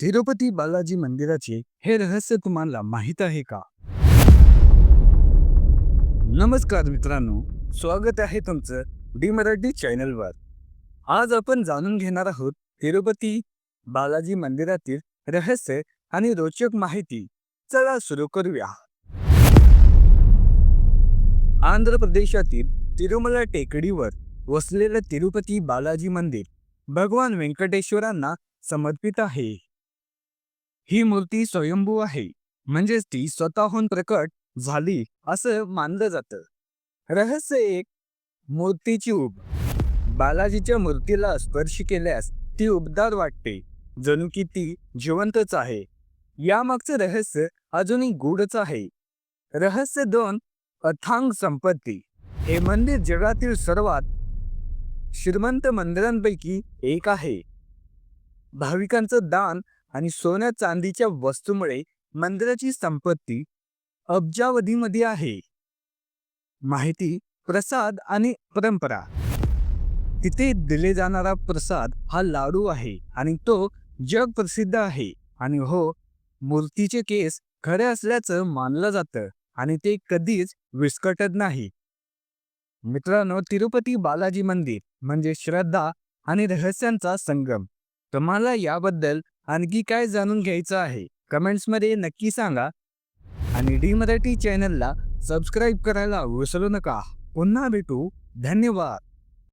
तिरुपती बालाजी मंदिराचे हे रहस्य तुम्हाला माहीत आहे का? नमस्कार मित्रांनो, स्वागत आहे तुमचं डी मराठी चॅनलवर. आज आपण जाणून घेणार आहोत तिरुपती बालाजी मंदिरातील रहस्य आणि रोचक माहिती. चला सुरू करूया. आंध्र प्रदेशातील तिरुमला टेकडीवर वसलेलं तिरुपती बालाजी मंदिर भगवान व्यंकटेश्वरांना समर्पित आहे. ही मूर्ती स्वयंभू आहे, म्हणजेच ती स्वतःहून प्रकट झाली असं मानलं जातं. रहस्य एक, मूर्तीची उब. बालाजीच्या मूर्तीला स्पर्श केल्यास ती उबदार वाटते, जणू की ती जिवंतच आहे. यामागचं रहस्य अजूनही गूढच आहे. रहस्य दोन, अथांग संपत्ती. हे मंदिर जगातील सर्वात श्रीमंत मंदिरांपैकी एक आहे. भाविकांचं दान आणि सोन्या चांदीच्या वस्तूमुळे मंदिराची संपत्ती अब्जावधीमध्ये आहे. माहिती, प्रसाद आणि परंपरा. तिथे दिले जाणारा प्रसाद हा लाडू आहे आणि तो जग प्रसिद्ध आहे. आणि हो, मूर्तीचे केस खरे असल्याचं मानलं जातं आणि ते कधीच विस्कटत नाही. मित्रांनो, तिरुपती बालाजी मंदिर म्हणजे श्रद्धा आणि रहस्यांचा संगम. तुम्हाला याबद्दल आणखी काय जाणून घ्यायचं आहे कमेंट्समध्ये नक्की सांगा. आणि डी मराठी चॅनलला सबस्क्राईब करायला विसरू नका. पुन्हा भेटू. धन्यवाद.